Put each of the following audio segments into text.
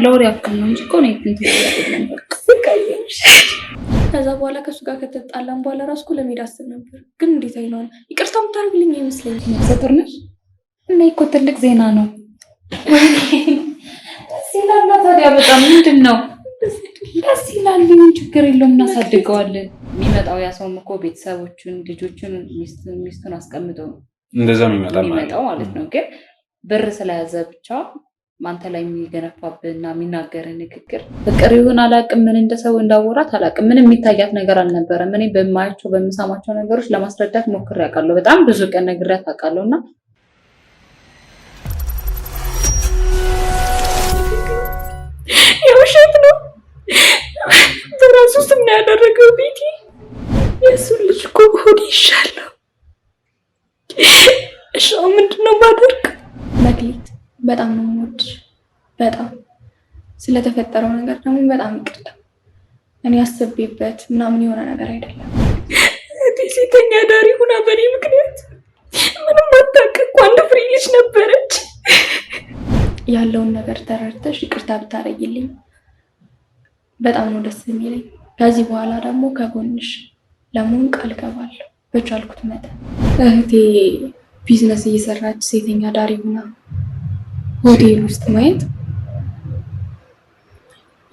ለወሬ ያክል ነው እንጂ እኮ ነው ከዛ በኋላ ከሱ ጋር ከተጣላን በኋላ ራሱ እኮ ለመሄድ አስብ ነበር፣ ግን እንዴት አይሆንም? ይቅርታ የምታደርግልኝ አይመስለኝም። ሰጥር ነሽ እና እኮ ትልቅ ዜና ነው። ዜና ታዲያ በጣም ምንድን ነው? ደስ ይላል። ምን ችግር የለውም፣ እናሳድገዋለን። የሚመጣው ያ ሰውም እኮ ቤተሰቦቹን፣ ልጆቹን፣ ሚስቱን አስቀምጦ እንደዛ የሚመጣው ማለት ነው። ግን ብር ስለያዘ ብቻ ማንተ ላይ የሚገነፋብህና የሚናገር ንግግር ፍቅር ይሁን አላውቅም፣ ምን እንደሰው እንዳወራት አላውቅም። ምንም የሚታያት ነገር አልነበረም። እኔ በማያቸው በምሰማቸው ነገሮች ለማስረዳት ሞክሬ አውቃለሁ። በጣም ብዙ ቀን ነግሬያት አውቃለሁና የውሸት ነው። በራሱ ስም ነው ያደረገው። ቤቲ የእሱን ልጅ እኮ ሆድ ይሻለው። እሺ ምንድን ነው ማደርግ? መክሊት በጣም ነው የምወድሽ፣ በጣም ስለተፈጠረው ነገር ደግሞ በጣም ይቅርታ። እኔ አስቤበት ምናምን የሆነ ነገር አይደለም። ሴተኛ ዳሪ ሁና በእኔ ምክንያት ምንም አታውቅ እኮ አንድ ፍሬ ልጅ ነበረች። ያለውን ነገር ተረድተሽ ይቅርታ ብታረጊልኝ በጣም ነው ደስ የሚለኝ። ከዚህ በኋላ ደግሞ ከጎንሽ ለመሆን ቃል ገባለሁ በቻልኩት መጠን። እህቴ ቢዝነስ እየሰራች ሴተኛ ዳሪ ሁና ሆቴል ውስጥ ማየት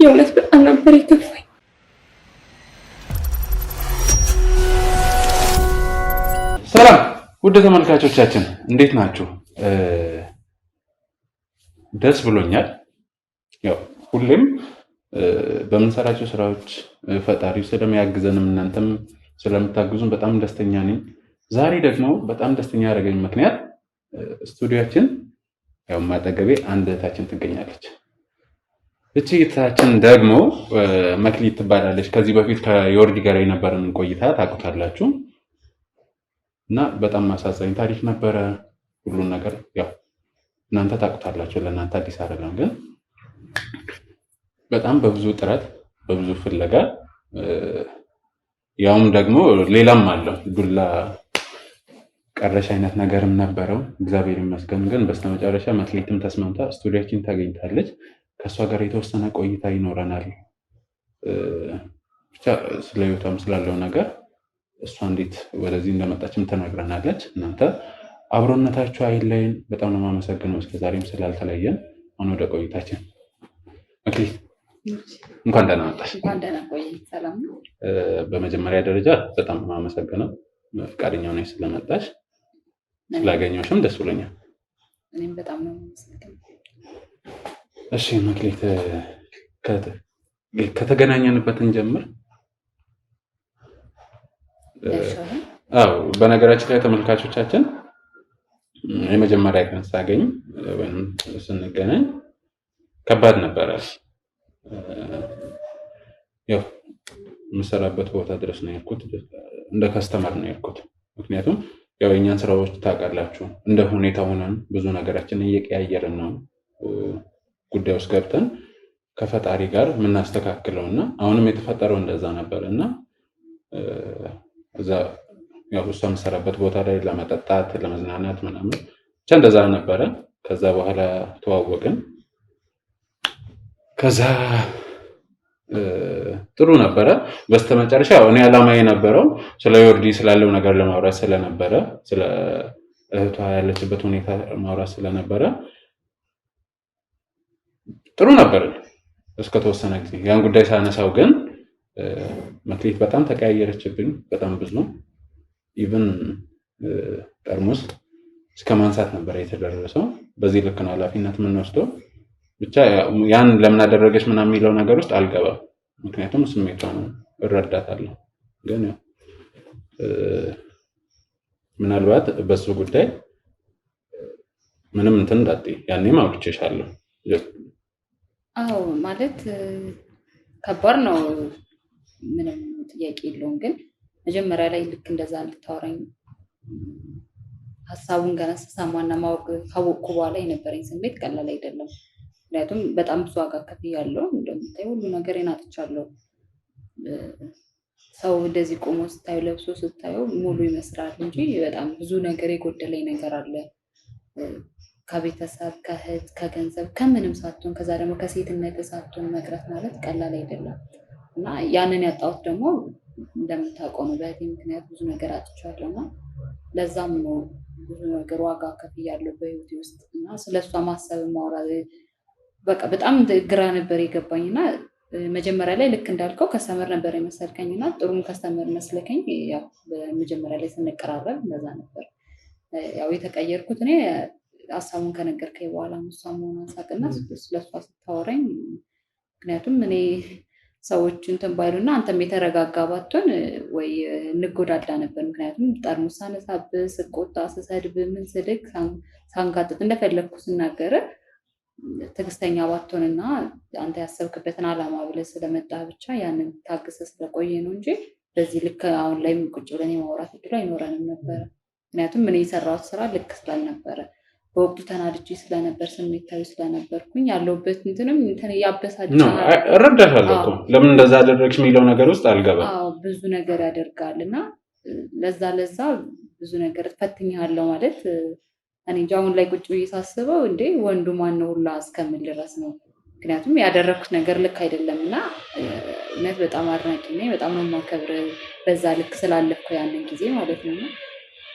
የእውነት በጣም ነበር የከፋኝ። ሰላም ውድ ተመልካቾቻችን እንዴት ናችሁ? ደስ ብሎኛል። ያው ሁሌም በምንሰራቸው ስራዎች ፈጣሪው ስለሚያግዘንም እናንተም ስለምታግዙን በጣም ደስተኛ ነኝ። ዛሬ ደግሞ በጣም ደስተኛ ያደረገኝ ምክንያት ስቱዲዮአችን ያው ማጠገቤ አንድ እህታችን ትገኛለች። እቺ እህታችን ደግሞ መክሊት ትባላለች። ከዚህ በፊት ከዮርዲ ጋር የነበረን ቆይታ ታውቁታላችሁ እና በጣም አሳዛኝ ታሪክ ነበረ። ሁሉን ነገር ያው እናንተ ታውቁታላችሁ፣ ለእናንተ አዲስ አይደለም። ግን በጣም በብዙ ጥረት በብዙ ፍለጋ ያውም ደግሞ ሌላም አለው ዱላ ቀረሽ አይነት ነገርም ነበረው። እግዚአብሔር ይመስገን ግን በስተመጨረሻ መክሊትም ተስማምታ ስቱዲዮአችን ታገኝታለች። ከእሷ ጋር የተወሰነ ቆይታ ይኖረናል። ብቻ ስለ ህይወቷም ስላለው ነገር እሷ እንዴት ወደዚህ እንደመጣችም ተናግረናለች። እናንተ አብሮነታችሁ አይለይን። በጣም ነው የማመሰግነው እስከዛሬም ስላልተለየን። አሁን ወደ ቆይታችን። መክሊት እንኳን ደህና መጣሽ። እንኳን ደህና ቆይ። ሰላም ነው። በመጀመሪያ ደረጃ በጣም ነው የማመሰግነው ፈቃደኛ ሆነሽ ስለመጣሽ። ስላገኘሁሽም ደስ ብሎኛል። እኔም በጣም ነው የማመሰግነው። እሺ መክሊት ከተገናኘንበትን ጀምር። በነገራችን ላይ ተመልካቾቻችን የመጀመሪያ ቀን ሳገኝ ወይም ስንገናኝ ከባድ ነበረ። ያው የምሰራበት ቦታ ድረስ ነው የሄድኩት፣ እንደ ከስተመር ነው የሄድኩት። ምክንያቱም ያው የእኛን ስራዎች ታውቃላችሁ፣ እንደ ሁኔታ ሆነን ብዙ ነገራችንን እየቀያየርን ነው ጉዳይ ውስጥ ገብተን ከፈጣሪ ጋር የምናስተካክለው እና አሁንም የተፈጠረው እንደዛ ነበር እና እዛ ያው እሷ የምሰራበት ቦታ ላይ ለመጠጣት ለመዝናናት ምናምን ብቻ እንደዛ ነበረ። ከዛ በኋላ ተዋወቅን። ከዛ ጥሩ ነበረ። በስተመጨረሻ እኔ ዓላማዬ የነበረው ስለ ዮርዲ ስላለው ነገር ለማውራት ስለነበረ፣ ስለ እህቷ ያለችበት ሁኔታ ማውራት ስለነበረ ጥሩ ነበር እስከተወሰነ ጊዜ። ያን ጉዳይ ሳነሳው ግን መክሊት በጣም ተቀያየረችብኝ። በጣም ብዙ ነው። ኢቭን ጠርሙስ እስከ ማንሳት ነበር የተደረሰው። በዚህ ልክ ነው ኃላፊነት የምንወስደው። ብቻ ያን ለምን አደረገች ምናምን የሚለው ነገር ውስጥ አልገባም፣ ምክንያቱም ስሜቷን እረዳታለሁ። ግን ምናልባት በሱ ጉዳይ ምንም እንትን እንዳትዪ፣ ያኔም አውርቼሻለሁ። አዎ ማለት ከባድ ነው፣ ምንም ጥያቄ የለውም። ግን መጀመሪያ ላይ ልክ እንደዛ እንድታወራኝ ሀሳቡን ገና ስሰማና ማወቅ ካወቅኩ በኋላ የነበረኝ ስሜት ቀላል አይደለም። ምክንያቱም በጣም ብዙ ዋጋ ከፍያለሁ። እንደምታየው ሁሉ ነገር አጥቻለሁ። ሰው እንደዚህ ቆሞ ስታዩ ለብሶ ስታዩ ሙሉ ይመስላል እንጂ በጣም ብዙ ነገር የጎደለኝ ነገር አለ። ከቤተሰብ፣ ከእህት፣ ከገንዘብ፣ ከምንም ሳትሆን ከዛ ደግሞ ከሴትነት ሳትሆን መቅረት ማለት ቀላል አይደለም እና ያንን ያጣሁት ደግሞ እንደምታውቀው ነው። በእህቴ ምክንያት ብዙ ነገር አጥቻለሁ እና ለዛም ነው ብዙ ነገር ዋጋ ከፍያለሁ በህይወቴ ውስጥ እና ስለሷ ማሰብ ማውራት በቃ በጣም ግራ ነበር የገባኝ እና መጀመሪያ ላይ ልክ እንዳልከው ከስተመር ነበር የመሰልከኝ እና ጥሩም ከስተመር መስለከኝ። ያው በመጀመሪያ ላይ ስንቀራረብ እንደዛ ነበር። ያው የተቀየርኩት እኔ ሀሳቡን ከነገርከኝ በኋላ እሷ መሆኗን ሳቅና ስለሷ ስታወራኝ ምክንያቱም እኔ ሰዎች እንትን ባይሉና አንተም የተረጋጋ ባትሆን ወይ እንጎዳዳ ነበር። ምክንያቱም ጠርሙስ ሳነሳብህ፣ ስቆጣ፣ ስሰድብ፣ ምን ስልክ ሳንጋጥጥ እንደፈለግኩ ስናገር ትዕግስተኛ ባትሆንና አንተ ያሰብክበትን ዓላማ ብለህ ስለመጣህ ብቻ ያንን ታግሰ ስለቆየ ነው እንጂ በዚህ ልክ አሁን ላይ ቁጭ ብለን የማውራት እድሉ አይኖረንም ነበረ። ምክንያቱም እኔ የሰራሁት ስራ ልክ ስላልነበረ በወቅቱ ተናድጄ ስለነበር ስሜታዊ ስለነበርኩኝ ያለሁበት እንትንም እንትን ያበሳጫል። እረዳሻለሁ እኮ ለምን እንደዛ አደረግሽ የሚለው ነገር ውስጥ አልገባም። አዎ ብዙ ነገር ያደርጋል እና ለዛ ብዙ ነገር ፈትኛለሁ ማለት እኔ እንጃ አሁን ላይ ቁጭ ብዬ ሳስበው እንዴ ወንዱ ማን ነው ሁላ እስከምል ድረስ ነው። ምክንያቱም ያደረኩት ነገር ልክ አይደለም እና እውነት በጣም አድናቂ ነኝ። በጣም ነው የማከብር በዛ ልክ ስላለፍኩ ያንን ጊዜ ማለት ነው።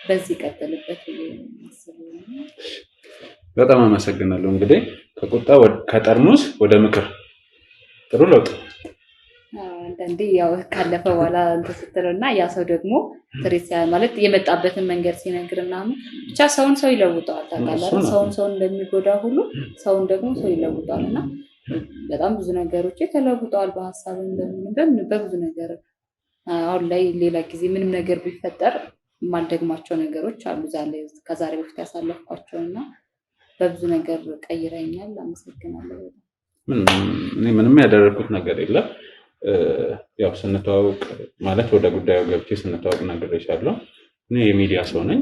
በዚህ ቀጥልበት። በጣም አመሰግናለሁ። እንግዲህ ከቁጣ ከጠርሙስ ወደ ምክር ጥሩ ለውጥ አንዳንዴ ያው ካለፈ በኋላ እንትን ስትለው እና ያ ሰው ደግሞ ትሬት ማለት የመጣበትን መንገድ ሲነግር ምናምን ብቻ ሰውን ሰው ይለውጠዋል። ታውቃለህ ሰውን እንደሚጎዳ ሁሉ ሰውን ደግሞ ሰው ይለውጠዋል እና በጣም ብዙ ነገሮች ተለውጠዋል። በሀሳብ በብዙ ነገር አሁን ላይ ሌላ ጊዜ ምንም ነገር ቢፈጠር የማልደግማቸው ነገሮች አሉ ከዛሬ በፊት ያሳለፍኳቸው እና በብዙ ነገር ቀይረኛል። አመሰግናለሁ። ምንም ያደረኩት ነገር የለም። ያው ስንተዋወቅ ማለት ወደ ጉዳዩ ገብቼ ስንተዋወቅ ነግሬሻለሁ። እኔ የሚዲያ ሰው ነኝ።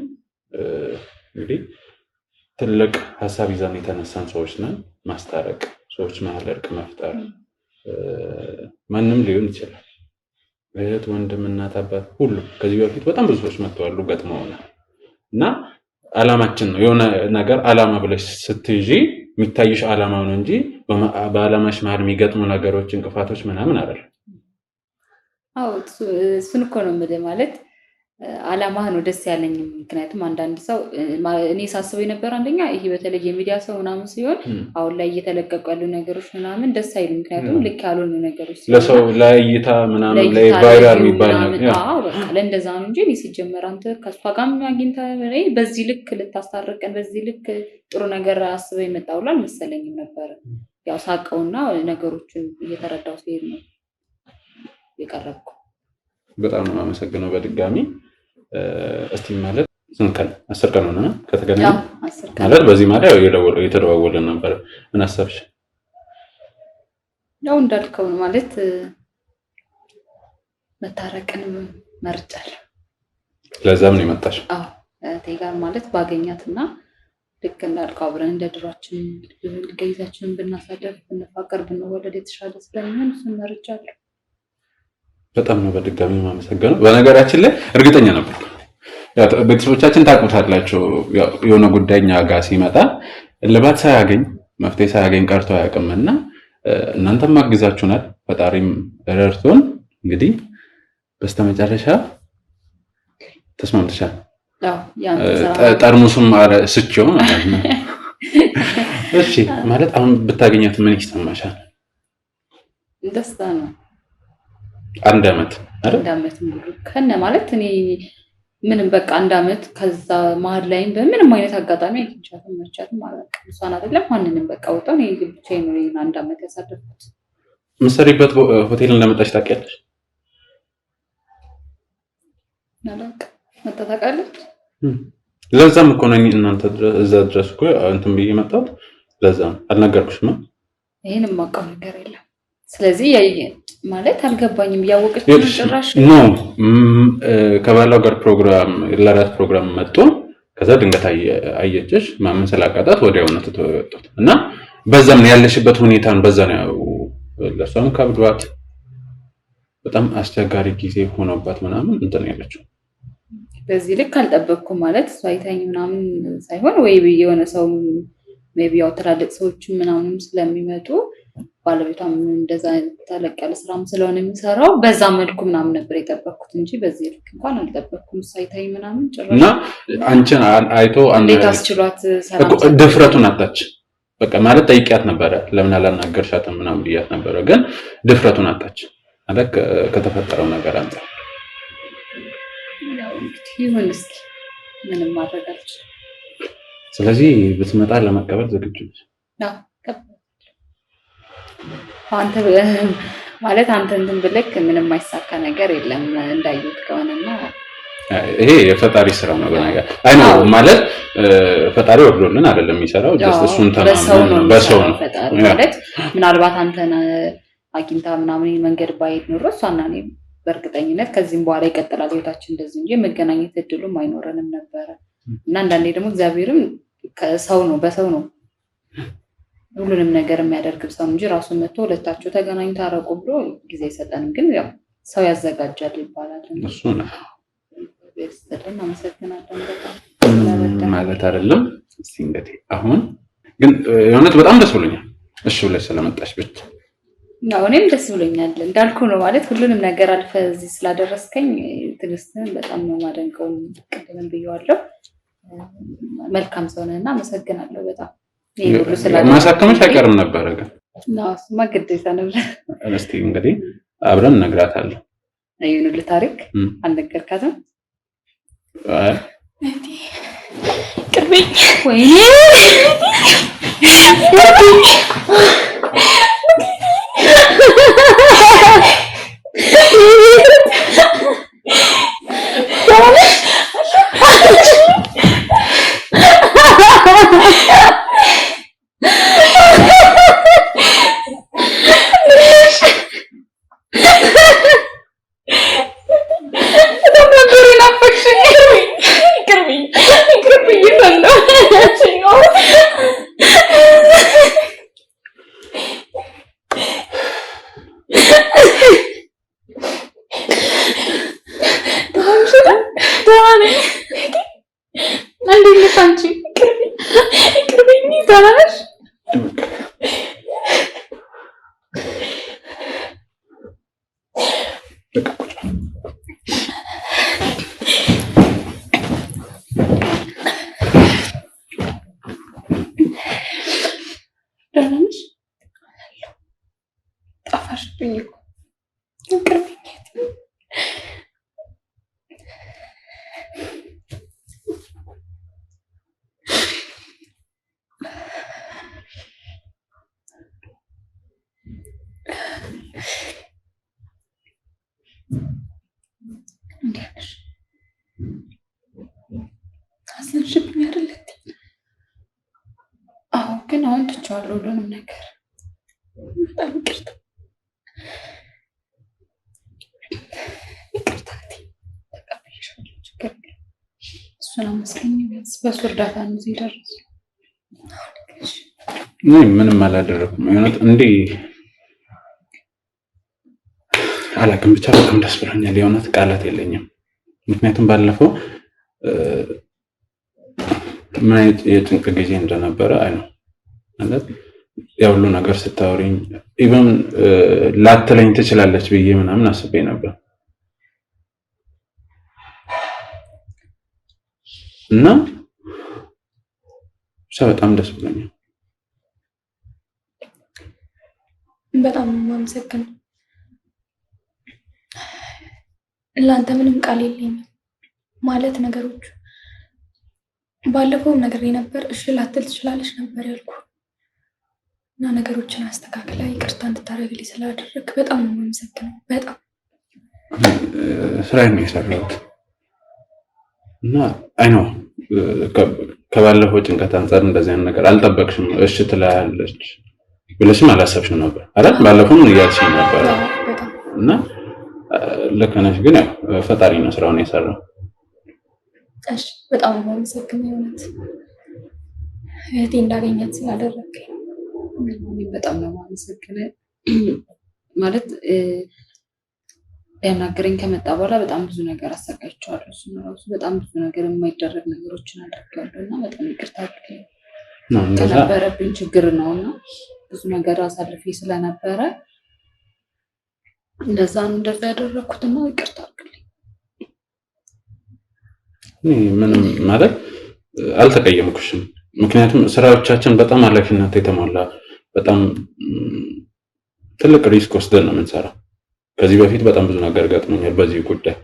እንግዲህ ትልቅ ሀሳብ ይዘን የተነሳን ሰዎች ነን። ማስታረቅ፣ ሰዎች መሀል እርቅ መፍጠር ማንም ሊሆን ይችላል። እህት፣ ወንድም፣ እናት፣ አባት ሁሉ ከዚህ በፊት በጣም ብዙ ሰዎች መጥተዋሉ ገጥመውናል እና አላማችን ነው የሆነ ነገር አላማ ብለሽ ስትይዢ የሚታይሽ አላማ ነው እንጂ በአላማሽ መሀል የሚገጥሙ ነገሮች እንቅፋቶች ምናምን አይደለም። አዎ እሱን እኮ ነው የምልህ ማለት አላማህ ነው ደስ ያለኝ። ምክንያቱም አንዳንድ ሰው እኔ ሳስበው የነበረ አንደኛ ይሄ በተለይ የሚዲያ ሰው ምናምን ሲሆን አሁን ላይ እየተለቀቁ ያሉ ነገሮች ምናምን ደስ አይሉም። ምክንያቱም ልክ ያልሆኑ ነገሮች ለሰው ለእይታ ምናምን ላይ ቫይራል የሚባል ነገር በቃ ለእንደዛ ነው እንጂ እኔ ሲጀመር አንተ ከእሷ ጋር አግኝተህ በዚህ ልክ ልታስታርቀን በዚህ ልክ ጥሩ ነገር አስበው የመጣው አልመሰለኝም ነበር። ያው ሳቀውና ነገሮችን እየተረዳው ሲሄድ ነው የቀረብኩ። በጣም ነው የማመሰግነው በድጋሚ። እስቲ ማለት ስንት ቀን 10 ቀን ሆነ ከተገናኘን? ማለት በዚህ ማለት የተደዋወልን ነበር። ምን አሰብሽ? ያው እንዳልከው ነው ማለት መታረቅን መርጫለሁ። ለዛም ነው የመጣሽ? አዎ እቴ ጋር ማለት ባገኛትና ልክ እንዳልከው አብረን እንደ ድሯችን ጊዜያችንን ብናሳልፍ ብንፋቀር ብንወለድ የተሻለ ስለሚሆን እሱን መርጫለሁ። በጣም ነው በድጋሚ የማመሰግነው። በነገራችን ላይ እርግጠኛ ነበርኩ ቤተሰቦቻችን ታውቁታላችሁ፣ የሆነ ጉዳይ እኛ ጋር ሲመጣ እልባት ሳያገኝ መፍትሄ ሳያገኝ ቀርቶ አያውቅምና እናንተም አግዛችሁናል፣ ፈጣሪም ረድቶን እንግዲህ በስተመጨረሻ ተስማምተሻል። ጠርሙሱም ስቼው ማለት ነው። እሺ ማለት አሁን ብታገኛት ምን ይሰማሻል? ደስታ ነው። አንድ አመት አይደል? አንድ አመት ሙሉ ከነ ማለት እኔ ምንም በቃ አንድ አመት ከዛ መሀል ላይም በምንም አይነት አጋጣሚ አይቻትም መርቻትም ማለት እሷን አይደለም ማንንም በቃ ወጣው ነው ብቻዬን ነው አንድ አመት ያሳለፍኩት። ምሰሪበት ሆቴል እንደመጣሽ ታውቂያለሽ? ናላቅ መጣታቃለች። ለዛም እኮ ነው እናንተ እዛ ድረስ እኮ እንትን ብዬ መጣሁት። ለዛም አልነገርኩሽም? ይሄን የማውቀው ነገር የለም። ስለዚህ ማለት አልገባኝም። ያወቀች ጭራሽ ነው ከባላው ጋር ፕሮግራም ለራት ፕሮግራም መጥቶ ከዛ ድንገት አየችሽ ማመን ስላቃጣት ወዲያው ነው ተወጣት እና በዛም ያለሽበት ሁኔታን በዛ ነው ለሷም ከብዷት በጣም አስቸጋሪ ጊዜ ሆኖባት ምናምን እንትን ያለችው በዚህ ልክ አልጠበቅኩም። ማለት እሷ አይታኝ ምናምን ሳይሆን ወይ የሆነ ሰው ሜቢ ያው ትላልቅ ሰዎች ምናምን ስለሚመጡ ባለቤቷም እንደዛ ተለቅ ያለ ስራም ስለሆነ የሚሰራው በዛ መልኩ ምናምን ነበር የጠበቅኩት እንጂ በዚህ ልክ እንኳን አልጠበቅኩም። እሷ አይታኝ ምናምን ጭራሽ እና አንቺን አይቶ እንዴት አስችሏት ድፍረቱን አጣች። በቃ ማለት ጠይቂያት ነበረ ለምን አላናገርሻትም ምናምን ብያት ነበረ፣ ግን ድፍረቱን አጣች ማለት ከተፈጠረው ነገር አንፃር ይሁን እስኪ ምንም ማድረግ አልችልም። ስለዚህ ብትመጣ ለመቀበል ዝግጁ ነሽ? አንተ ማለት አንተ እንትን ብለክ ምንም አይሳካ ነገር የለም እንዳየሁት ከሆነና ይሄ የፈጣሪ ስራ ነው። በነገር አይ ነው ማለት ፈጣሪ ወርዶልን አይደለም የሚሰራው ጀስት እሱን ተማምነን ነው በሰው ነው ፈጣሪ ማለት ምናልባት አንተና አግኝታ ምናምን መንገድ ባይሄድ ኖሮ እሷና እኔ በእርግጠኝነት ከዚህም በኋላ ይቀጥላል ህይወታችን እንደዚህ እንጂ መገናኘት እድሉም አይኖረንም ነበረ። እና አንዳንዴ ደግሞ እግዚአብሔርም ከሰው ነው በሰው ነው ሁሉንም ነገር የሚያደርግ ሰው እንጂ ራሱ መጥቶ ሁለታችሁ ተገናኙ ታረቁ ብሎ ጊዜ አይሰጠንም። ግን ያው ሰው ያዘጋጃል ይባላል። እሱ ነው በስተደም አመሰግናለሁ ማለት አይደለም። እስቲ እንግዲህ አሁን ግን የእውነት በጣም ደስ ብሎኛል እሺ ብለሽ ስለመጣሽ ብቻ ነው። እኔም ደስ ብሎኛል እንዳልኩ ነው ማለት ሁሉንም ነገር አልፈ እዚህ ስላደረስከኝ ትዕግስትህን በጣም ነው ማደንቀው። ቅድም ብየዋለሁ መልካም ሰው ነህና አመሰግናለሁ በጣም ማሳከምሽ አይቀርም ነበረ ግን ነው እሱማ ግዴታ ነበር። እስቲ እንግዲህ አብረን እነግራታለሁ። ይሁን ታሪክ አልነገርካትም? ቅርቤኝ ወይኔ አስነሽብኝ አይደል? አዎ ግን አሁን ትቼዋለሁ ሁሉንም ነገር። በጣም ይቅርታ ተቀበልሻለሁ። ችግር የለም። እሱን አመስገኝ። ቢያንስ በእሱ እርዳታ ነው እዚህ የደረስኩት። ምንም አላደረኩም። የእውነት እንዲህ አላውቅም ብቻ በጣም ደስ ብሎኛል። የእውነት ቃላት የለኝም። ምክንያቱም ባለፈው ምን አይነት የጭንቅ ጊዜ እንደነበረ አይ ነው ማለት ያው ሁሉ ነገር ስታወሪኝ ኢቭን ላትለኝ ትችላለች ብዬ ምናምን አስቤ ነበር እና በጣም ደስ ብሎኛል። በጣም የማመሰግነው ለአንተ ምንም ቃል የለኝም ማለት ነገሮች ባለፈውም ነገር ነበር እሺ ላትል ትችላለች ነበር ያልኩ እና ነገሮችን አስተካክላ ይቅርታ እንድታረግልኝ ስላደረግ በጣም ነው የማመሰግነው። በጣም ስራዬን ነው የሰራሁት እና አይ ነው ከባለፈው ጭንቀት አንፃር እንደዚህ አይነት ነገር አልጠበቅሽም። እሺ ትላለች ብለሽም አላሰብሽም ነበር አይደል? ባለፈው ምን እያልሽኝ ነበር? እና ልክ ነሽ፣ ግን ያው ፈጣሪ ነው ስራውን የሰራው። እሺ በጣም ነው የማመሰግነው እውነት እህቴ እንዳገኛት ስላደረገኝ በጣም ነው የማመሰግነው። ማለት ያናገረኝ ከመጣ በኋላ በጣም ብዙ ነገር አሰቃይቼዋለሁ። እሱ ራሱ በጣም ብዙ ነገር የማይደረግ ነገሮችን አድርጌያለሁ እና በጣም ይቅርታ ከነበረብኝ ችግር ነው እና ብዙ ነገር አሳልፌ ስለነበረ እንደዛ ያደረኩትና ይቅርታ አድርግልኝ። ምንም ማለት አልተቀየምኩሽም። ምክንያቱም ስራዎቻችን በጣም ኃላፊነት የተሞላ በጣም ትልቅ ሪስክ ወስደን ነው የምንሰራው። ከዚህ በፊት በጣም ብዙ ነገር ገጥሞኛል በዚህ ጉዳይ።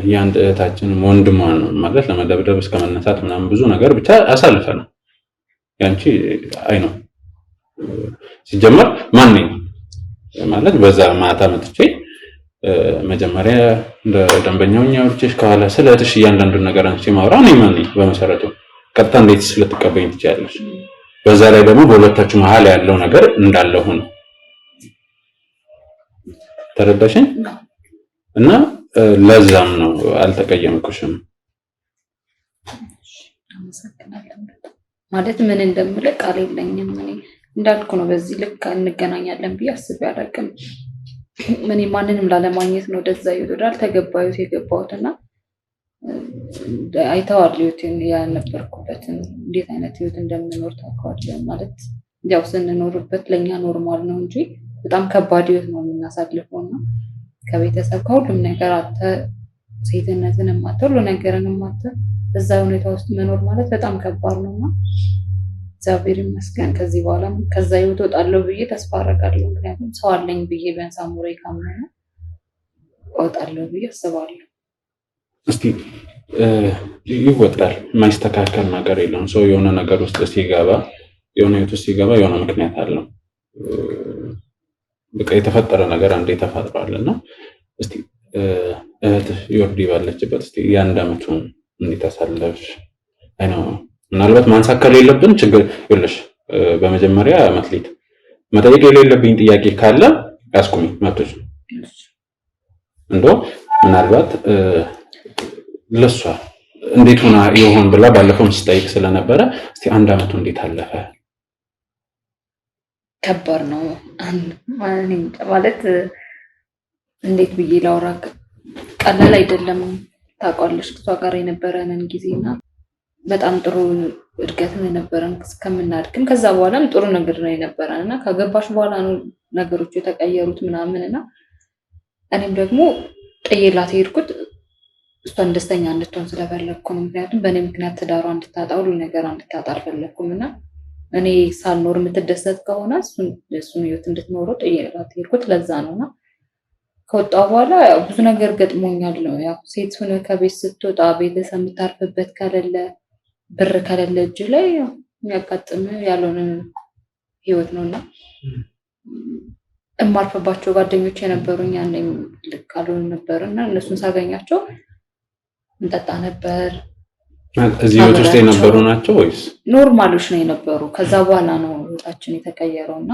የአንድ እህታችን ወንድሟን ማለት ለመደብደብ እስከ መነሳት ምናምን ብዙ ነገር ብቻ አሳልፈናል። ያንቺ አይ ነው ሲጀመር ማን ነኝ ማለት በዛ ማታ መጥቼ መጀመሪያ እንደ ደንበኛውኛ ወርቼሽ ከኋላ ስለ እህትሽ እያንዳንዱን ነገር አንቺ ማውራ እኔ ማን ነኝ በመሰረቱ ቀጥታ እንዴት ስለተቀበይኝ ትችያለሽ? በዛ ላይ ደግሞ በሁለታችሁ መሀል ያለው ነገር እንዳለ ሆነ ተረዳሽኝ? እና ለዛም ነው አልተቀየምኩሽም። ማለት ምን እንደምልህ ቃል የለኝም። እኔ እንዳልኩ ነው በዚህ ልክ እንገናኛለን ብዬ አስቤ አላውቅም። እኔ ማንንም ላለማግኘት ነው ወደዛ ይወዳል ተገባዩት የገባሁትና አይተዋል ህይወትን ያነበርኩበትን እንዴት አይነት ህይወት እንደምኖር ታውቀዋለህ። ማለት ያው ስንኖርበት ለኛ ኖርማል ነው እንጂ በጣም ከባድ ህይወት ነው የምናሳልፈው እና ከቤተሰብ ከሁሉም ነገር አተ ሴትነትን ማተ ሁሉ ነገርን ማተ በዛ ሁኔታ ውስጥ መኖር ማለት በጣም ከባድ ነውና እግዚአብሔር ይመስገን ከዚህ በኋላ ከዛ ህይወት ወጣለሁ ብዬ ተስፋ አደርጋለሁ። ምክንያቱም ሰው አለኝ ብዬ ቢያንስ አእምሮዬ ካመነ ወጣለሁ ብዬ አስባለሁ። እስቲ ይወጣል፣ የማይስተካከል ነገር የለም። ሰው የሆነ ነገር ውስጥ ሲገባ የሆነ ህይወት ውስጥ ሲገባ የሆነ ምክንያት አለው። በቃ የተፈጠረ ነገር አንዴ ተፈጥሯልና እስቲ እህትሽ ዮርዲ ባለችበት እስቲ የአንድ አመቱን እንዴት አሳለፍሽ? አይ ነው ምናልባት ማንሳት ከሌለብን ችግር ይኸውልሽ፣ በመጀመሪያ መክሊት መጠየቅ የሌለብኝ ጥያቄ ካለ አስቁሚ፣ መብትሽ ነው። እንደው ምናልባት ለሷ እንዴት ሆና ይሆን ብላ ባለፈው ስጠይቅ ስለነበረ እስቲ አንድ አመቱ እንዴት አለፈ? ከባድ ነው ማለት እንዴት ብዬ ላውራ፣ ቀላል አይደለም። ታውቃለሽ እሷ ጋር የነበረንን ጊዜና በጣም ጥሩ እድገት ነው የነበረን እስከምናድግም ከዛ በኋላም ጥሩ ነገር ነው የነበረን እና ከገባሽ በኋላ ነው ነገሮች የተቀየሩት ምናምን እና እኔም ደግሞ ጥዬላት ሄድኩት እሷን ደስተኛ እንድትሆን ስለፈለግኩ ነው። ምክንያቱም በእኔ ምክንያት ትዳሯ እንድታጣ ሁሉ ነገር እንድታጣ አልፈለግኩም እና እኔ ሳልኖር የምትደሰት ከሆነ እሱን ህይወት እንድትኖረው ጥዬላት ሄድኩት። ለዛ ነውና ከወጣሁ በኋላ ያው ብዙ ነገር ገጥሞኛል። ያው ሴት ሆነ ከቤት ስትወጣ ቤተሰብ የምታርፍበት ከሌለ ብር ከሌለ እጅ ላይ የሚያጋጥም ያልሆነ ህይወት ነውና እማርፍባቸው ጓደኞች የነበሩኝ ያኔ ልክ አልሆነ ነበርና እነሱን ሳገኛቸው እንጠጣ ነበር። እዚህ ህይወት ውስጥ የነበሩ ናቸው ወይስ ኖርማሎች ነው የነበሩ? ከዛ በኋላ ነው ህይወታችን የተቀየረውና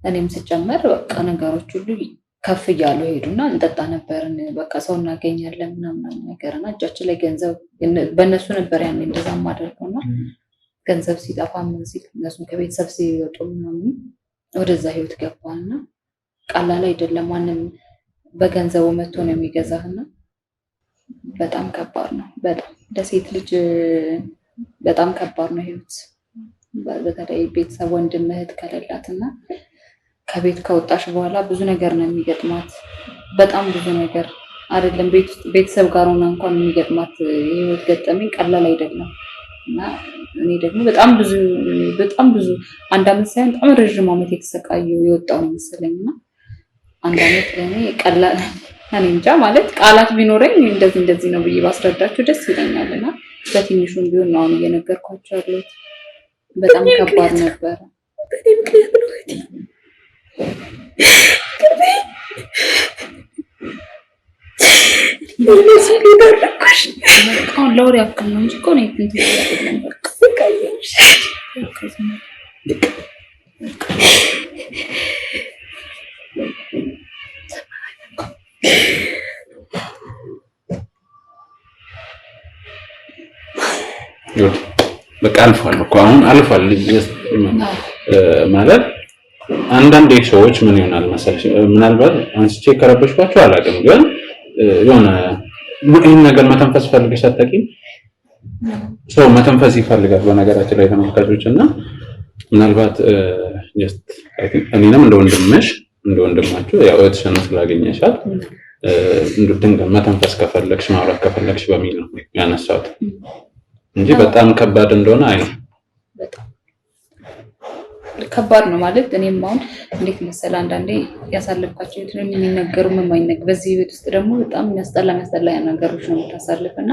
እኔም ስጨመር በቃ ነገሮች ሁሉ ከፍ እያሉ ሄዱና እንጠጣ ነበርን። በቃ ሰው እናገኛለን ምናምን ነገርና እጃችን ላይ ገንዘብ በእነሱ ነበር ያኔ እንደዛ ማደርገውና ገንዘብ ሲጠፋ ምን ሲል እነሱ ከቤተሰብ ሲወጡ ምናምን ወደዛ ህይወት ገባና ቀላል አይደለም። ማንም በገንዘቡ መጥቶ ነው የሚገዛህና በጣም ከባድ ነው። በጣም ለሴት ልጅ በጣም ከባድ ነው ህይወት። በተለይ ቤተሰብ ወንድም እህት ከሌላትና ከቤት ከወጣሽ በኋላ ብዙ ነገር ነው የሚገጥማት። በጣም ብዙ ነገር አይደለም ቤተሰብ ጋር ሆና እንኳን የሚገጥማት የህይወት ገጠመኝ ቀላል አይደለም እና እኔ ደግሞ በጣም ብዙ አንድ አመት ሳይሆን በጣም ረዥም አመት የተሰቃየው የወጣው ነው መሰለኝና አንድ አመት ለኔ ቀላል እኔ እንጃ ማለት ቃላት ቢኖረኝ እንደዚህ ነው ብዬ ባስረዳችሁ ደስ ይለኛልና በትንሹም ቢሆን ነው አሁን እየነገርኳቸው ያለሁት። በጣም ከባድ ነበር። አሁን ለወሬ ያክል ነው እንጂ እኮ ነው በቃ አልፏል እኮ አሁን አልፏል ማለት አንዳንድ ሰዎች ምን ይሆናል መሰለሽ ምናልባት አንስቼ ከረበሽኳቸው አላውቅም ግን የሆነ ይሄን ነገር መተንፈስ ፈልገሽ አታውቂም ሰው መተንፈስ ይፈልጋል በነገራችን ላይ ተመልካቾች እና ምናልባት ጀስት አይ ቲንክ እኔንም እንደ ወንድማችሁ ያው እህትሽን ስላገኘሻት ድንገት መተንፈስ ከፈለግሽ ማውራት ከፈለግሽ በሚል ነው ያነሳሁት እንጂ በጣም ከባድ እንደሆነ አይ በጣም ከባድ ነው ማለት እኔም አሁን እንዴት መሰለ አንዳንዴ ያሳለፍካቸው እንትኑን የሚነገሩ የማይነገር በዚህ ቤት ውስጥ ደግሞ በጣም የሚያስጠላ ነገሮች ነው የምታሳልፍና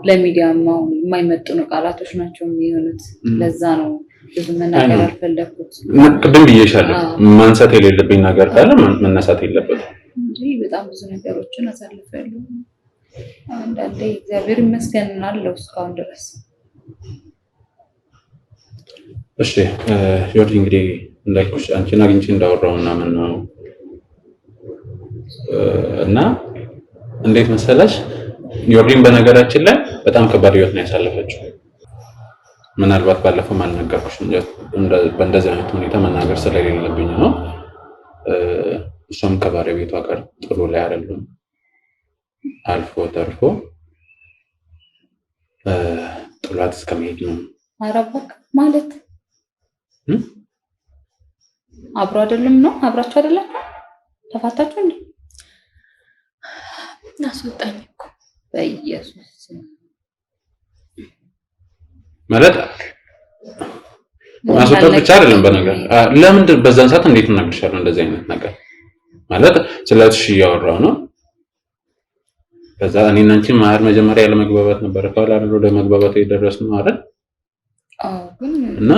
ለሚዲያም አሁን የማይመጥኑ ቃላቶች ናቸው የሚሆኑት ለዛ ነው ብዙ መናገር አልፈለኩት ቅድም ብዬሻለሁ ማንሳት የሌለብኝ ነገር ካለ መነሳት የለበትም እንጂ በጣም ብዙ ነገሮችን አሳልፌያለሁ አንዳንዴ እግዚአብሔር ይመስገን አለው እስካሁን ድረስ እሺ ዮርዲ እንግዲህ እንዳልኩሽ አንቺን አግኝቼ እንዳወራውና ምን ነው እና እንዴት መሰለሽ ዮርዲን በነገራችን ላይ በጣም ከባድ ህይወት ነው ያሳለፈችው ምናልባት ባለፈው ማልነገርኩሽ በእንደዚህ አይነት ሁኔታ መናገር ስለሌለብኝ ነው እሷም ከባለቤቷ ጋር ጥሩ ላይ አይደለም አልፎ ተርፎ ጥሏት እስከመሄድ ነው አረባክ ማለት አብሮ አይደለም ነው አብራችሁ አይደለም ተፋታችሁ እንዴ አስወጣኝ እኮ በኢየሱስ ማለት ማስወጣት ብቻ አይደለም በነገር ለምን በዛን ሰዓት እንዴት እናግርሻለሁ እንደዚህ አይነት ነገር ማለት ስለዚህ ያወራው ነው ከዛ እኔና አንቺ ማህር መጀመሪያ ያለ መግባባት ነበር ካለ አይደል ወደ መግባባት የደረስነው አይደል እና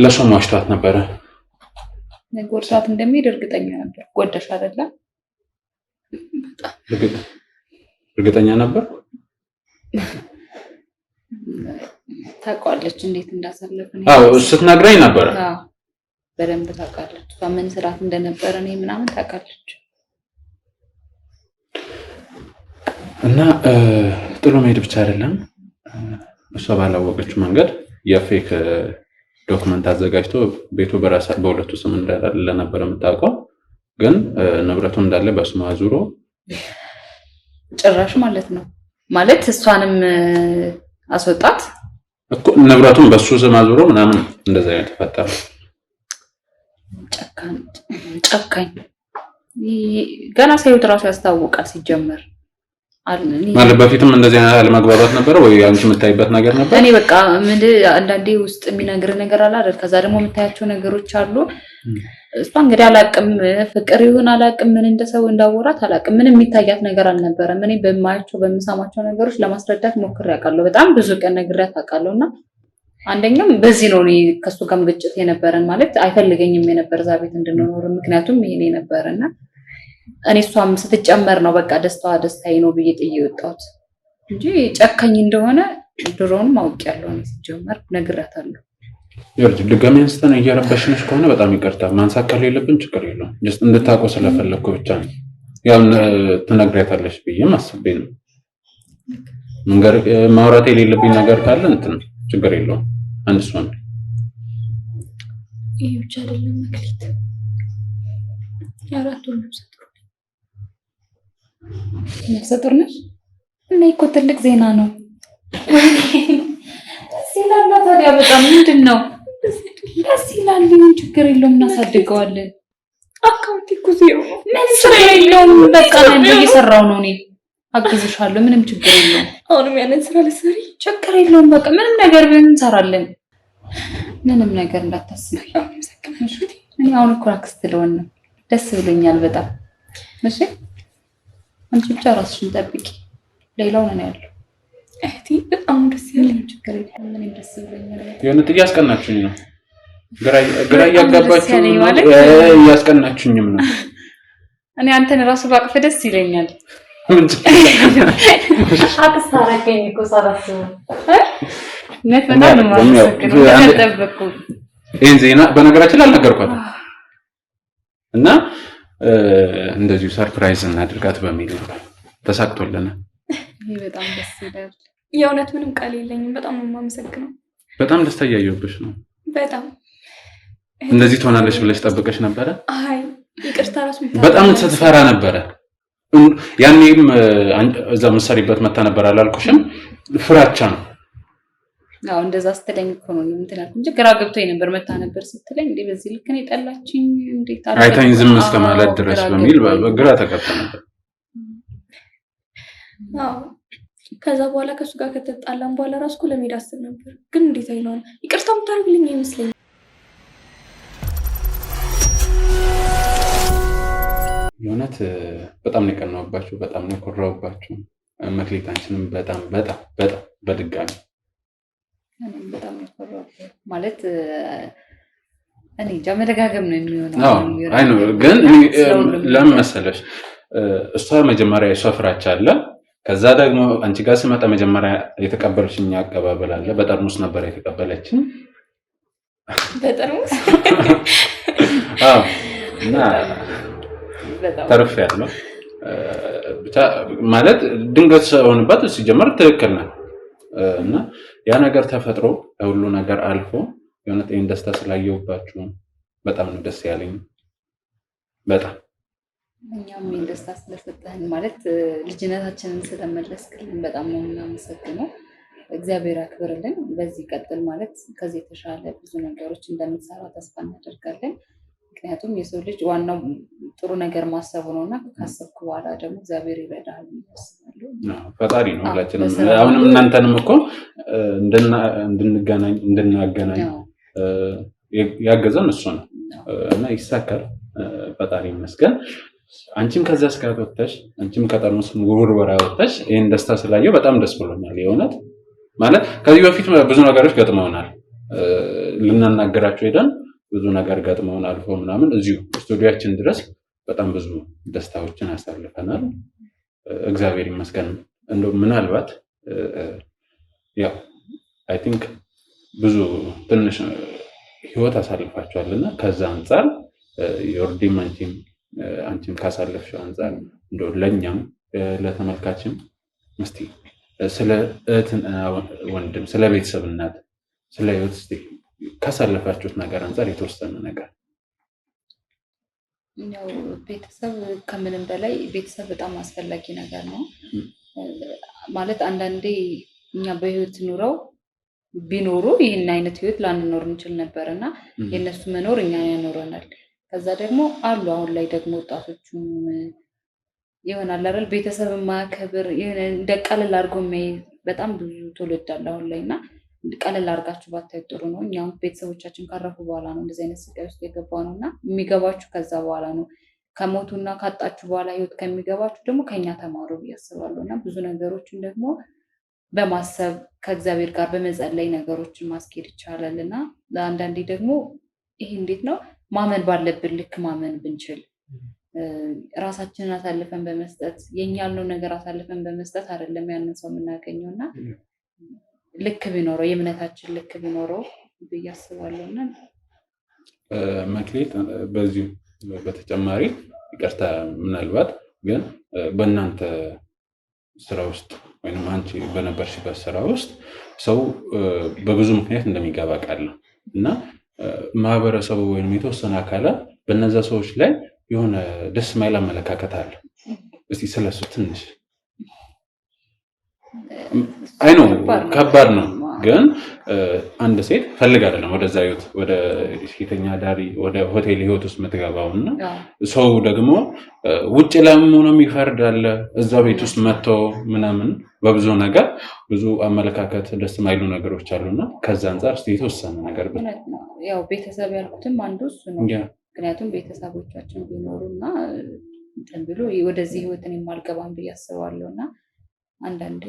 ለሰው ማሽታት ነበር ጎርሳት እንደሚሄድ እርግጠኛ ነበር ጎደሽ አይደለ እርግጠኛ ነበር ታውቃለች እንዴት እንዳሳለፈኝ ስትነግረኝ ነበር በደንብ ታውቃለች በምን ስራት እንደነበረ እኔ ምናምን ታውቃለች እና ጥሎ መሄድ ብቻ አይደለም እሷ ባላወቀችው መንገድ የፌክ ዶክመንት አዘጋጅቶ ቤቱ በሁለቱ ስም እንዳለ ነበር የምታውቀው ግን ንብረቱ እንዳለ በስሟ አዙሮ ጭራሽ ማለት ነው ማለት እሷንም አስወጣት እኮ ንብረቱን በሱ ስም አዙሮ ምናምን እንደዛ ተፈጠረ ጨካኝ ገና ሳይወት ራሱ ያስታውቃል ሲጀመር ማለት በፊትም እንደዚህ አለመግባባት ነበር ወይ አንቺ የምታይበት ነገር ነበር እኔ በቃ ምን አንዳንዴ ውስጥ የሚነግር ነገር አለ አይደል ከዛ ደግሞ የምታያቸው ነገሮች አሉ እሷ እንግዲህ አላቅም ፍቅር ይሁን አላቅም ምን እንደሰው እንዳወራት አላቅም ምን የሚታያት ነገር አልነበረም እኔ በማያቸው በመሳማቸው ነገሮች ለማስረዳት ሞክሬ ያውቃለሁ በጣም ብዙ ቀን ነግሬያት አውቃለሁና አንደኛም በዚህ ነው እኔ ከሱ ጋር ግጭት የነበረን ማለት አይፈልገኝም የነበር እዛ ቤት እንድንኖር ምክንያቱም ይሄ ነበርና እኔ እሷም ስትጨመር ነው በቃ ደስታዬ ነው ብዬ ጥዬ ወጣሁት እንጂ ጨካኝ እንደሆነ ድሮውን ማውቂያለሁ እኔ ሲጀመር ነግራታለሁ ይርጅ ድጋሚ አንስተን እየረበሽንሽ ከሆነ በጣም ይቅርታ ማንሳት ከሌለብን ችግር የለውም ጀስት እንድታውቀው ስለፈለኩ ብቻ ነው ያው ትነግሪያታለሽ ብዬም አስቤ ነው መንገር ማውራት የሌለብኝ ነገር ካለ እንትን ችግር የለውም አንድ ሰው ነው ይሄ ብቻ አይደለም መክሊት ያራቱ ነፍሰ ጡር ነሽ እና እኮ ትልቅ ዜና ነው ሲላላ ታዲያ በጣም ምንድነው ደስ ይላል ምን ችግር የለውም እናሳድገዋለን አካውንት እኮ ዜሮ ምን ስራ የለውም በቃ ነው እየሰራው ነው እኔ አግዝሻለሁ ምንም ችግር የለውም አሁንም ያንን ስራ ልትሰሪ ችግር የለውም በቃ ምንም ነገር እንሰራለን ምንም ነገር እንዳታስቢ እኔ አሁን እኮ አክስት ልሆን ነው ደስ ብሎኛል በጣም እሺ አንቺ ብቻ ራስሽን ጠብቂ ሌላው ነው ያለው እህቴ በጣም ደስ ያለኝ ችግር የለም ምንም ደስ ብሎኛል የሆነ እያስቀናችሁኝ ነው ግራ እያጋባችሁ ነው እያስቀናችሁኝም ነው እኔ አንተን ራሱ ባቅፍ ደስ ይለኛል አትሳረከኝ እኮ ሳራሱ ነት በጣም ነው ማለት ነው ይሄን ዜና በነገራችን ላይ አልነገርኳትም እና እንደዚሁ ሰርፕራይዝ እናድርጋት በሚል ተሳክቶልናል ይሄ በጣም ደስ ይላል የእውነት ምንም ቃል የለኝም። በጣም ነው የማመሰግነው። በጣም ደስታ እያየሁብሽ ነው። በጣም እንደዚህ ትሆናለች ብለሽ ጠብቀሽ ነበረ? አይ ይቅርታ ራሱ በጣም ስትፈራ ነበረ። ያኔም እዛ መሰሪበት መታ ነበር አላልኩሽም? ፍራቻ ነው። አዎ እንደዛ ስትለኝ እኮ ነው እንትን አልኩ እንጂ ግራ ገብቶኝ ነበር። መታ ነበር ስትለኝ እንዴ በዚህ ልክ ነው የጠላችኝ እንዴ ታዲያ አይታኝ ዝም እስከማለት ድረስ በሚል በግራ ተቀጣ ነበር። አዎ ከዛ በኋላ ከሱ ጋር ከተጣላን በኋላ ራሱ እኮ ለመሄድ አስብ ነበር፣ ግን እንዴት አይሆንም። ይቅርታ የምታደርግልኝ አይመስለኝም። የእውነት በጣም ነው የቀናሁባችሁ፣ በጣም ነው የኮራሁባችሁ። መክሊት አንቺንም በጣም በጣም በጣም በድጋሚ በጣም ነው የኮራሁት። ማለት እኔ እንጃ መደጋገም ነው የሚሆነው። አይ ነው ግን ለምን መሰለሽ እሷ መጀመሪያ የሷ ፍራቻ አለ። ከዛ ደግሞ አንቺ ጋር ስመጣ መጀመሪያ የተቀበለችኝ አቀባበል አለ። በጠርሙስ ነበር የተቀበለችኝ። በጠርሙስ አዎ እና ተርፍ ያለው ብቻ ማለት ድንገት ሆነባት ሲጀመር ትክክል ነው እና ያ ነገር ተፈጥሮ ሁሉ ነገር አልፎ የእውነት ይሄን ደስታ ስላየሁባችሁ በጣም ነው ደስ ያለኝ። በጣም እኛም ይሄን ደስታ ስለሰጠህን ማለት ልጅነታችንን ስለመለስክልን በጣም ነው የምናመሰግነው። እግዚአብሔር ያክብርልን። በዚህ ቀጥል ማለት ከዚህ የተሻለ ብዙ ነገሮች እንደምትሰራ ተስፋ እናደርጋለን። ምክንያቱም የሰው ልጅ ዋናው ጥሩ ነገር ማሰቡ ነውና ካሰብኩ በኋላ ደግሞ እግዚአብሔር ይረዳል ይመስላል። ፈጣሪ ነው ሁላችንም። አሁንም እናንተንም እኮ እንድናገናኝ ያገዘን እሱ ነው እና ይሳካል። ፈጣሪ ይመስገን። አንቺም ከዛ እስካት ወጥተሽ አንቺም ከጠርሙስ ውርወራ ወጥተሽ ይሄን ደስታ ስላየው በጣም ደስ ብሎኛል። የእውነት ማለት ከዚህ በፊት ብዙ ነገሮች ገጥመውናል። ልናናገራቸው ሄደን ብዙ ነገር ገጥመውን አልፎ ምናምን እዚሁ ስቱዲዮአችን ድረስ በጣም ብዙ ደስታዎችን አሳልፈናል። እግዚአብሔር ይመስገን። እንደው ምናልባት ያው አይ ቲንክ ብዙ ትንሽ ህይወት አሳልፋችኋልና ከዛ አንፃር የኦርዲም አንቺም ካሳለፍሽው አንፃር እንደው ለኛም ለተመልካችም እስቲ ስለ እህትና ወንድም ስለ ቤተሰብ እናት ስለ ህይወት እስቲ ካሳለፋችሁት ነገር አንፃር የተወሰነ ነገር። ያው ቤተሰብ ከምንም በላይ ቤተሰብ በጣም አስፈላጊ ነገር ነው። ማለት አንዳንዴ እኛ በህይወት ኑረው ቢኖሩ ይህን አይነት ህይወት ላንኖር እንችል ነበር እና የእነሱ መኖር እኛ ያኖረናል። ከዛ ደግሞ አሉ አሁን ላይ ደግሞ ወጣቶቹም ይሆናል አይደል ቤተሰብ ማከብር እንደ ቀለል አድርጎ በጣም ብዙ ትውልድ አለ አሁን ላይ እና ቀለል አድርጋችሁ ባታዩ ጥሩ ነው። እኛም ቤተሰቦቻችን ካረፉ በኋላ ነው እንደዚህ አይነት ስቃይ ውስጥ የገባው ነው እና የሚገባችሁ ከዛ በኋላ ነው። ከሞቱና ካጣችሁ በኋላ ህይወት ከሚገባችሁ ደግሞ ከኛ ተማሩ ብዬ አስባለሁ እና ብዙ ነገሮችን ደግሞ በማሰብ ከእግዚአብሔር ጋር በመጸለይ ነገሮችን ማስኬድ ይቻላል እና አንዳንዴ ደግሞ ይሄ እንዴት ነው ማመን ባለብን ልክ ማመን ብንችል ራሳችንን አሳልፈን በመስጠት የኛ ያልነው ነገር አሳልፈን በመስጠት አይደለም ያንን ሰው የምናገኘው እና ልክ ቢኖረው የእምነታችን ልክ ቢኖረው ብዬ አስባለሁና መክሊት በዚህ በተጨማሪ ይቅርታ ምናልባት ግን በእናንተ ስራ ውስጥ ወይም አንቺ በነበርሽበት ስራ ውስጥ ሰው በብዙ ምክንያት እንደሚገባ ቃል ነው እና ማህበረሰቡ ወይም የተወሰነ አካላት በእነዛ ሰዎች ላይ የሆነ ደስ ማይል አመለካከት አለ። እስቲ ስለሱ ትንሽ አይ ነው ከባድ ነው ግን አንድ ሴት ፈልግ አይደለም ወደዛ ህይወት ወደ ሴተኛ ዳሪ ወደ ሆቴል ህይወት ውስጥ የምትገባውና ሰው ደግሞ ውጭ ለምን ሆኖ የሚፈርድ አለ እዛ ቤት ውስጥ መጥቶ ምናምን በብዙ ነገር ብዙ አመለካከት ደስ ማይሉ ነገሮች አሉና ከዛ አንፃር እስቲ የተወሰነ ነገር ያው ቤተሰብ ያልኩትም አንዱ እሱ ነው። ምክንያቱም ቤተሰቦቻችን ቢኖሩና እንትን ብሎ ወደዚህ ህይወትን የማልገባም ብዬ አስባለሁና አንዳንዴ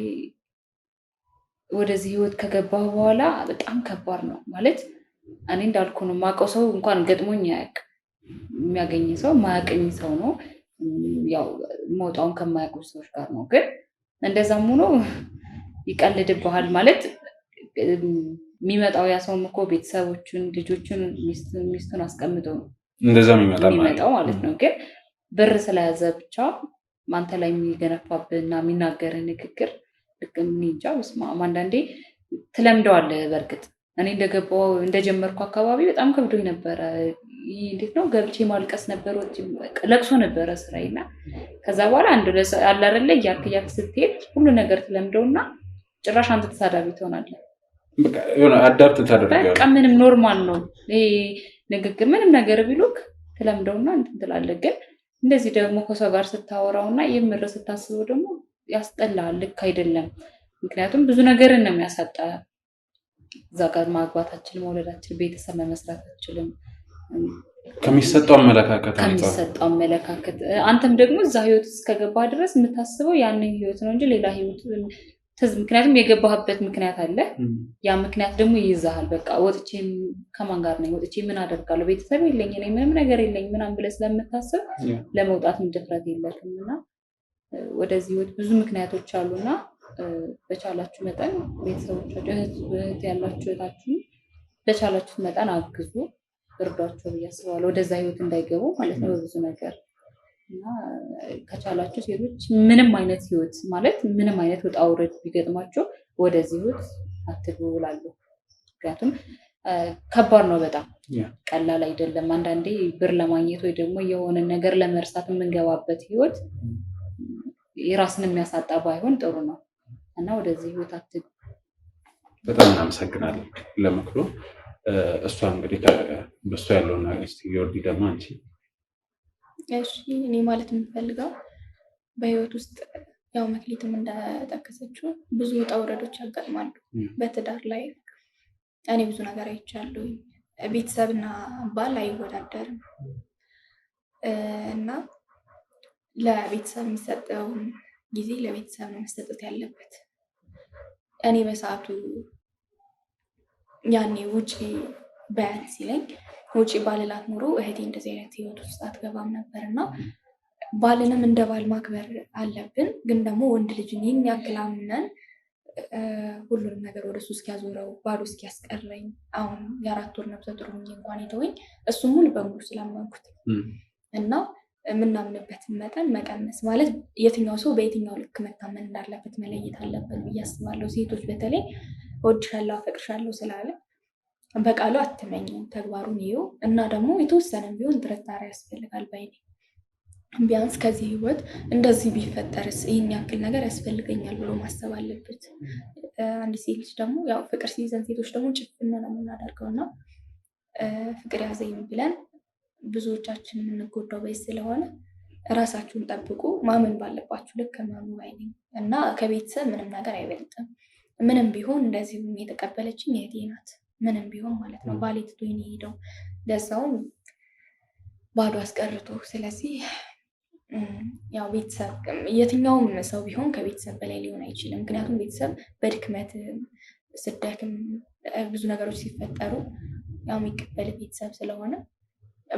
ወደዚህ ህይወት ከገባሁ በኋላ በጣም ከባድ ነው ማለት እኔ እንዳልኩ ነው። ማውቀው ሰው እንኳን ገጥሞኝ አያውቅም። የሚያገኝ ሰው ማያውቀኝ ሰው ነው። ያው መውጣውን ከማያውቁ ሰዎች ጋር ነው። ግን እንደዛም ሆኖ ይቀልድብሃል ማለት የሚመጣው ያ ሰውም እኮ ቤተሰቦቹን ልጆቹን ሚስቱን አስቀምጦ እንደዛ የሚመጣው ማለት ነው። ግን ብር ስለያዘ ብቻ ማንተ ላይ የሚገነፋብህና የሚናገርህ ንግግር ልክ እንጃ አንዳንዴ ትለምደዋለህ። በእርግጥ እኔ እንደጀመርኩ አካባቢ በጣም ከብዶኝ ነበረ። እንዴት ነው ገብቼ ማልቀስ ነበር፣ ለቅሶ ነበረ ስራዬና ከዛ በኋላ አለ አይደለ እያልክ ስትሄድ ሁሉ ነገር ትለምደውና ጭራሽ አንተ ተሳዳቢ ትሆናለህ። በቃ የሆነ አዳፕት ታደርጋለህ። በቃ ምንም ኖርማል ነው ይሄ ንግግር፣ ምንም ነገር ቢሉክ ትለምደውና እንትን ትላለህ። ግን እንደዚህ ደግሞ ከሰው ጋር ስታወራውና የምር ስታስበው ደግሞ ያስጠላል። ልክ አይደለም። ምክንያቱም ብዙ ነገርን ነው የሚያሳጣ። እዛ ጋር ማግባታችን፣ መውለዳችን፣ ቤተሰብ መመስረታችንም ከሚሰጠው አመለካከት አንተም ደግሞ እዛ ህይወት እስከገባ ድረስ የምታስበው ያንን ህይወት ነው እንጂ ሌላ ህይወት ምክንያቱም የገባህበት ምክንያት አለ። ያ ምክንያት ደግሞ ይይዛሃል። በቃ ወጥቼ ከማን ጋር ነኝ? ወጥቼ ምን አደርጋለሁ? ቤተሰብ የለኝ፣ እኔ ምንም ነገር የለኝ ምናምን ብለህ ስለምታስብ ለመውጣት ድፍረት የለህም። እና ወደዚህ ህይወት ብዙ ምክንያቶች አሉና በቻላችሁ መጠን ቤተሰቦቻችሁ እህት ያላችሁ እህታችሁ በቻላችሁት መጠን አግዙ፣ እርዷቸው ብዬ አስባለሁ። ወደዛ ህይወት እንዳይገቡ ማለት ነው በብዙ ነገር። እና ከቻላችሁ ሴቶች ምንም አይነት ህይወት ማለት ምንም አይነት ውጣ ውረድ ቢገጥማቸው ወደዚህ ህይወት አትግቡ እላለሁ። ምክንያቱም ከባድ ነው፣ በጣም ቀላል አይደለም። አንዳንዴ ብር ለማግኘት ወይ ደግሞ የሆነ ነገር ለመርሳት የምንገባበት ህይወት የራስን የሚያሳጣ ባይሆን ጥሩ ነው እና ወደዚህ ህይወት አትግቡ። በጣም እናመሰግናለን ለምክሩ። እሷ እንግዲህ በእሷ ያለውን እስቲ ዮርዲ ደግሞ አንቺ። እሺ እኔ ማለት የምፈልገው በህይወት ውስጥ ያው መክሊትም እንደጠቀሰችው ብዙ ውጣ ውረዶች ያጋጥማሉ በትዳር ላይ። እኔ ብዙ ነገር አይቻለሁ። ቤተሰብና ባል አይወዳደርም እና ለቤተሰብ የሚሰጠውን ጊዜ ለቤተሰብ ነው መስጠት ያለበት። እኔ በሰዓቱ ያኔ ውጪ በያን ሲለኝ ውጪ ባልላት ኖሮ እህቴ እንደዚህ አይነት ህይወት ውስጥ አትገባም ነበር። እና ባልንም እንደ ባል ማክበር አለብን። ግን ደግሞ ወንድ ልጅን ይህን ያክል አምነን ሁሉንም ነገር ወደ እሱ እስኪያዞረው ባዶ እስኪያስቀረኝ አሁን የ4 ወር ነብሰ ጡር ሆኜ እንኳን የተወኝ እሱም ሙሉ በሙሉ ስላመንኩት እና የምናምንበትን መጠን መቀነስ ማለት የትኛው ሰው በየትኛው ልክ መታመን እንዳለበት መለየት አለብን ብዬ አስባለሁ። ሴቶች በተለይ እወድሻለሁ አፈቅርሻለሁ ስላለ በቃሉ አትመኝም፣ ተግባሩን ይኸው እና ደግሞ የተወሰነም ቢሆን ጥርጣሬ ያስፈልጋል ባይኔ። ቢያንስ ከዚህ ህይወት እንደዚህ ቢፈጠርስ ይህን ያክል ነገር ያስፈልገኛል ብሎ ማሰብ አለበት። አንድ ሴት ልጅ ደግሞ ያው ፍቅር ሲይዘን ሴቶች ደግሞ ጭፍን ነው የምናደርገው እና ፍቅር ያዘኝ ብለን ብዙዎቻችን የምንጎዳው በይ ስለሆነ ራሳችሁን ጠብቁ። ማመን ባለባችሁ ልክ ማመኑ ባይኔ እና ከቤተሰብ ምንም ነገር አይበልጥም። ምንም ቢሆን እንደዚህ የተቀበለችኝ እህቴ ናት። ምንም ቢሆን ማለት ነው። ባሌ ትቶኝ ሄደው ለዛውም ባዶ አስቀርቶ። ስለዚህ ያው ቤተሰብ የትኛውም ሰው ቢሆን ከቤተሰብ በላይ ሊሆን አይችልም። ምክንያቱም ቤተሰብ በድክመት ስደክም ብዙ ነገሮች ሲፈጠሩ ያው የሚቀበል ቤተሰብ ስለሆነ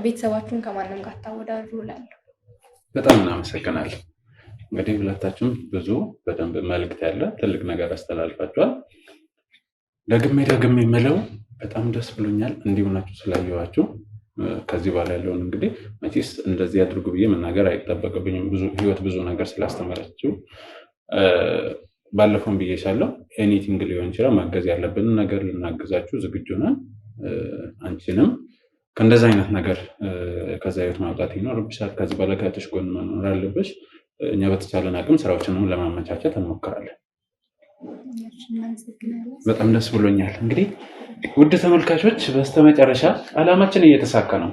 ቤተሰባችሁን ከማንም ጋር ታወዳድሩ እላለሁ። በጣም እናመሰግናለን። እንግዲህ ሁለታችሁም ብዙ በደንብ መልዕክት ያለ ትልቅ ነገር አስተላልፋችኋል። ደግሜ የምለው በጣም ደስ ብሎኛል እንዲሁ ናችሁ ስላየኋችሁ። ከዚህ በኋላ ያለውን እንግዲህ መቼስ እንደዚህ አድርጉ ብዬ መናገር አይጠበቅብኝም። ህይወት ብዙ ነገር ስላስተማረችው ባለፈውን ብዬሻለሁ። ኤኒቲንግ ሊሆን ይችላል። ማገዝ ያለብንን ነገር ልናግዛችሁ ዝግጁ ነን። አንቺንም ከእንደዚህ አይነት ነገር ከዛ ህይወት ማውጣት ይኖርብሻል። ከዚህ በኋላ ከእህትሽ ጎን መኖር አለብሽ። እኛ በተቻለን አቅም ስራዎችንም ለማመቻቸት እንሞክራለን። በጣም ደስ ብሎኛል። እንግዲህ ውድ ተመልካቾች በስተመጨረሻ ዓላማችን እየተሳካ ነው።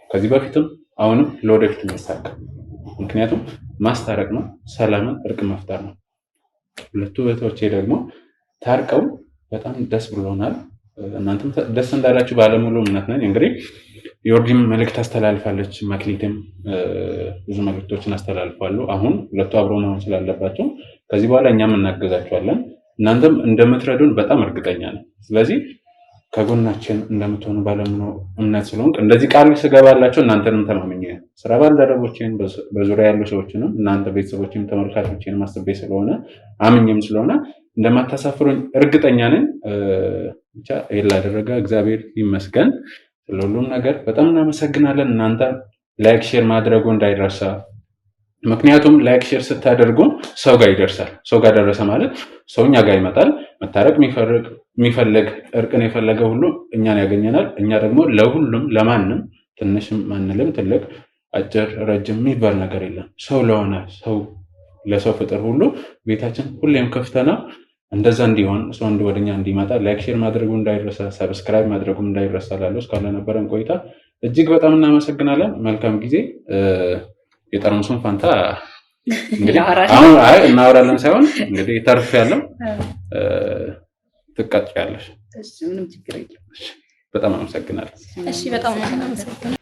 ከዚህ በፊትም አሁንም ለወደፊት የሚሳካ ምክንያቱም ማስታረቅ ነው፣ ሰላምን እርቅ መፍጠር ነው። ሁለቱ እህቶቼ ደግሞ ታርቀው በጣም ደስ ብሎናል። እናንተም ደስ እንዳላችሁ ባለሙሉ እምነት ነን። እንግዲህ ዮርዲም መልእክት አስተላልፋለች፣ መክሊትም ብዙ መልእክቶችን አስተላልፋሉ። አሁን ሁለቱ አብረው መሆን ስላለባቸው ከዚህ በኋላ እኛም እናገዛቸዋለን። እናንተም እንደምትረዱን በጣም እርግጠኛ ነን። ስለዚህ ከጎናችን እንደምትሆኑ ባለሙሉ እምነት ስለሆን እንደዚህ ቃል ስገባላቸው እናንተንም ተማምኜ ስራ ባልደረቦችን በዙሪያ ያሉ ሰዎችንም እናንተ ቤተሰቦችንም ተመልካቾችንም አስቤ ስለሆነ አምኜም ስለሆነ እንደማታሳፍሩኝ እርግጠኛ ነኝ። ብቻ ይሄን ላደረገ እግዚአብሔር ይመስገን። ስለሁሉም ነገር በጣም እናመሰግናለን። እናንተ ላይክ ሼር ማድረጉ እንዳይረሳ። ምክንያቱም ላይክ ሼር ስታደርጉ ሰው ጋር ይደርሳል። ሰው ጋር ደረሰ ማለት ሰው እኛ ጋር ይመጣል። መታረቅ የሚፈልግ እርቅን የፈለገ ሁሉ እኛን ያገኘናል። እኛ ደግሞ ለሁሉም ለማንም ትንሽም ማንልም ትልቅ አጭር ረጅም የሚባል ነገር የለም። ሰው ለሆነ ሰው ለሰው ፍጥር ሁሉ ቤታችን ሁሌም ክፍት ነው። እንደዛ እንዲሆን ሰው ወደኛ እንዲመጣ ላይክ ሼር ማድረጉ እንዳይረሳ፣ ሰብስክራይብ ማድረጉ እንዳይረሳ። ላለው እስካሁን ለነበረን ቆይታ እጅግ በጣም እናመሰግናለን። መልካም ጊዜ። የጠርሙሱን ፋንታ እንግዲህ አሁን እናወራለን ሳይሆን እንግዲህ ተርፍ ያለው ትቀጥያለሽ። ምንም ችግር የለም። በጣም አመሰግናለሁ። እሺ በጣም አመሰግናለሁ።